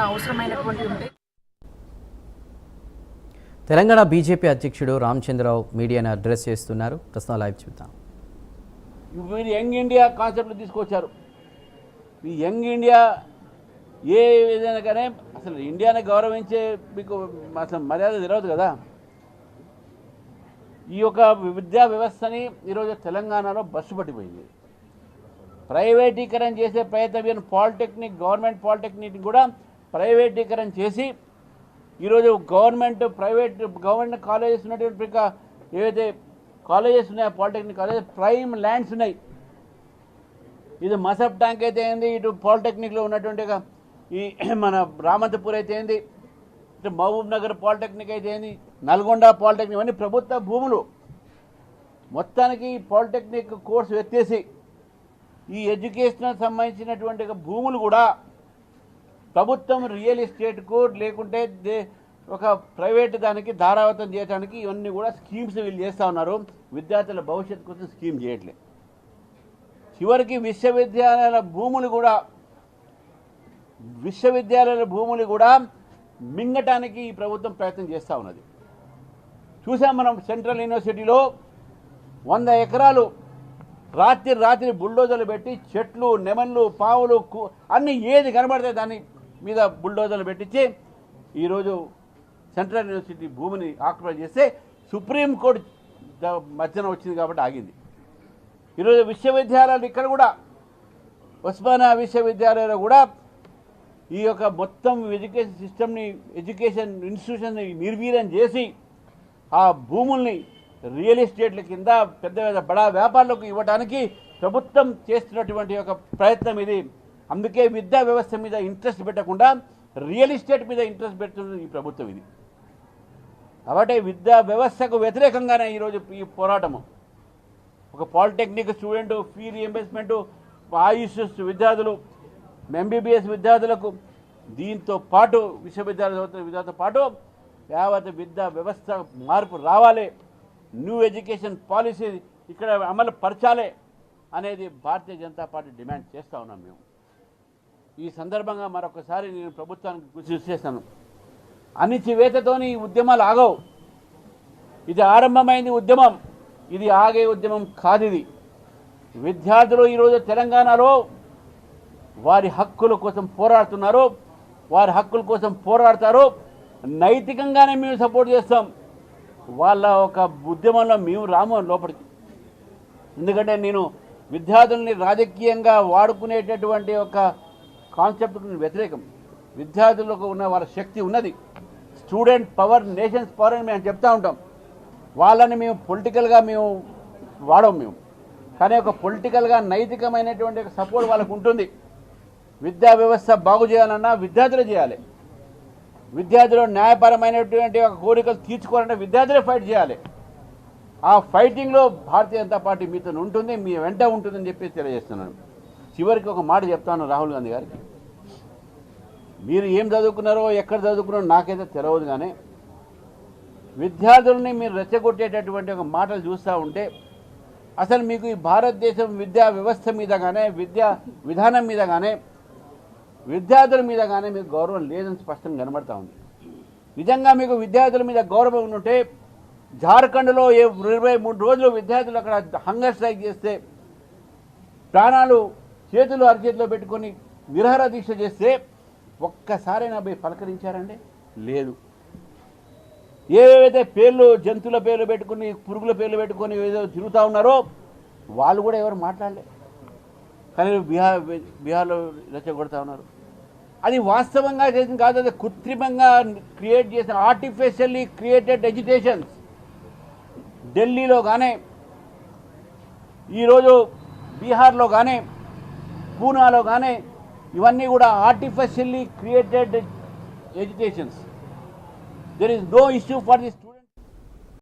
చాలా అవసరమైనటువంటి ఉంటాయి. తెలంగాణ బీజేపీ అధ్యక్షుడు రామచంద్రరావు మీడియాను అడ్రస్ చేస్తున్నారు. ప్రస్తుతం లైవ్ చూద్దాం. మీరు యంగ్ ఇండియా కాన్సెప్ట్ తీసుకొచ్చారు. ఈ యంగ్ ఇండియా ఏ విధంగా కానీ అసలు ఇండియాని గౌరవించే మీకు అసలు మర్యాద తెలియదు కదా. ఈ యొక్క విద్యా వ్యవస్థని ఈరోజు తెలంగాణలో బస్సు పట్టిపోయింది. ప్రైవేటీకరణ చేసే ప్రయత్నం పాలిటెక్నిక్ గవర్నమెంట్ పాలిటెక్నిక్ కూడా ప్రైవేటీకరణ చేసి ఈరోజు గవర్నమెంట్ కాలేజెస్ ఉన్నటువంటి ఏవైతే కాలేజెస్ ఉన్నాయో పాలిటెక్నిక్ కాలేజెస్ ప్రైమ్ ల్యాండ్స్ ఉన్నాయి. ఇది మసబ్ ట్యాంక్ అయితే ఏంది, ఇటు పాలిటెక్నిక్లో ఉన్నటువంటి ఈ మన రామంతపూర్ అయితే ఏంది, ఇటు మహబూబ్ నగర్ పాలిటెక్నిక్ అయితే ఏంది, నల్గొండ పాలిటెక్నిక్ ఇవన్నీ ప్రభుత్వ భూములు. మొత్తానికి పాలిటెక్నిక్ కోర్సు ఎత్తేసి ఈ ఎడ్యుకేషనల్ సంబంధించినటువంటి భూములు కూడా ప్రభుత్వం రియల్ ఎస్టేట్కు లేకుంటే ఒక ప్రైవేట్ దానికి ధారావతం చేయడానికి ఇవన్నీ కూడా స్కీమ్స్ వీళ్ళు చేస్తూ ఉన్నారు. విద్యార్థుల భవిష్యత్తు కోసం స్కీమ్ చేయట్లేదు. చివరికి విశ్వవిద్యాలయాల భూములు కూడా మింగటానికి ఈ ప్రభుత్వం ప్రయత్నం చేస్తూ ఉన్నది. చూసాం మనం సెంట్రల్ యూనివర్సిటీలో 100 ఎకరాలు రాత్రి బుల్డోజర్లు పెట్టి చెట్లు, నెమళ్ళు, పావులు అన్నీ ఏది కనబడితే దాని మీద బుల్డోజర్లు పెట్టించి ఈరోజు సెంట్రల్ యూనివర్సిటీ భూమిని ఆక్యుపై చేస్తే సుప్రీంకోర్టు మధ్యన వచ్చింది కాబట్టి ఆగింది. ఈరోజు విశ్వవిద్యాలయాలు ఇక్కడ కూడా ఉస్మానియా విశ్వవిద్యాలయంలో కూడా ఈ యొక్క మొత్తం ఎడ్యుకేషన్ సిస్టమ్ని ఎడ్యుకేషన్ ఇన్స్టిట్యూషన్ని నిర్వీర్యం చేసి ఆ భూముల్ని రియల్ ఎస్టేట్ల కింద పెద్ద బడా వ్యాపారులకు ఇవ్వడానికి ప్రభుత్వం చేస్తున్నటువంటి ఒక ప్రయత్నం ఇది. అందుకే విద్యా వ్యవస్థ మీద ఇంట్రెస్ట్ పెట్టకుండా రియల్ ఎస్టేట్ మీద ఇంట్రెస్ట్ పెడుతున్నది ఈ ప్రభుత్వం ఇది. కాబట్టి విద్యా వ్యవస్థకు వ్యతిరేకంగానే ఈరోజు ఈ పోరాటము. ఒక పాలిటెక్నిక్ స్టూడెంట్ ఫీ రీఎంబర్స్మెంటు, ఆయుష్ విద్యార్థులు, ఎంబీబీఎస్ విద్యార్థులకు, దీంతో పాటు విద్యార్థులతో పాటు యావత్ విద్యా వ్యవస్థ మార్పు రావాలి, న్యూ ఎడ్యుకేషన్ పాలసీ ఇక్కడ అమలు పరచాలి అనేది భారతీయ జనతా పార్టీ డిమాండ్ చేస్తూ ఉన్నాం. మేము ఈ సందర్భంగా మరొకసారి నేను ప్రభుత్వానికి కృషి చేస్తాను. అణిచివేతతోని ఈ ఉద్యమాలు ఆగవు. ఇది ఆరంభమైంది ఉద్యమం, ఇది ఆగే ఉద్యమం కాదు. ఇది విద్యార్థులు ఈరోజు తెలంగాణలో వారి హక్కుల కోసం పోరాడుతున్నారు, వారి హక్కుల కోసం పోరాడతారు. నైతికంగానే మేము సపోర్ట్ చేస్తాం. వాళ్ళ ఒక ఉద్యమంలో మేము రాము లోపలికి. ఎందుకంటే నేను విద్యార్థుల్ని రాజకీయంగా వాడుకునేటటువంటి ఒక కాన్సెప్ట్కి వ్యతిరేకం. విద్యార్థులకు ఉన్న వాళ్ళ శక్తి ఉన్నది. స్టూడెంట్ పవర్ నేషన్స్ పవర్ అని మేము చెప్తూ ఉంటాం. వాళ్ళని మేము పొలిటికల్గా మేము వాడము. కానీ ఒక పొలిటికల్గా నైతికమైనటువంటి సపోర్ట్ వాళ్ళకు ఉంటుంది. విద్యా వ్యవస్థ బాగు చేయాలన్నా విద్యార్థులే చేయాలి. విద్యార్థులు న్యాయపరమైనటువంటి ఒక కోరికలు తీర్చుకోవాలంటే విద్యార్థులే ఫైట్ చేయాలి. ఆ ఫైటింగ్లో భారతీయ జనతా పార్టీ మీతో ఉంటుంది, మీ వెంట ఉంటుందని చెప్పి తెలియజేస్తున్నాను. చివరికి ఒక మాట చెప్తాను రాహుల్ గాంధీ గారికి. మీరు ఏం చదువుకున్నారో ఎక్కడ చదువుకున్నారో నాకైతే తెలియదు, కానీ విద్యార్థులని మీరు రెచ్చగొట్టేటటువంటి ఒక మాటలు చూస్తూ ఉంటే అసలు మీకు ఈ భారతదేశం విద్యా వ్యవస్థ మీద కానీ విద్యా విధానం మీద కానీ విద్యార్థుల మీద కానీ మీకు గౌరవం లేదని స్పష్టంగా కనబడతా ఉంది. నిజంగా మీకు విద్యార్థుల మీద గౌరవం ఉంటే జార్ఖండ్లో 23 రోజులు విద్యార్థులు అక్కడ హంగర్ స్ట్రైక్ చేస్తే, ప్రాణాలు చేతులు అరచేతిలో పెట్టుకొని నిరహార దీక్ష చేస్తే ఒక్కసారైనా పోయి పలకరించారండి? లేదు. ఏవైతే పేర్లు జంతువుల పేర్లు పెట్టుకుని పురుగుల పేర్లు పెట్టుకొని ఏదో తిరుగుతూ ఉన్నారో వాళ్ళు కూడా ఎవరు మాట్లాడలే. కానీ బీహార్లో రెచ్చగొడతా ఉన్నారు. అది వాస్తవంగా చేసింది కాదు, అది కృత్రిమంగా క్రియేట్ చేసిన ఆర్టిఫిషియల్లీ క్రియేటెడ్ ఎడ్యుకేషన్స్. ఢిల్లీలో కానీ ఈరోజు బీహార్లో కానీ పూనాలో కానీ ఇవన్నీ కూడా artificially created educations. There is no issue for this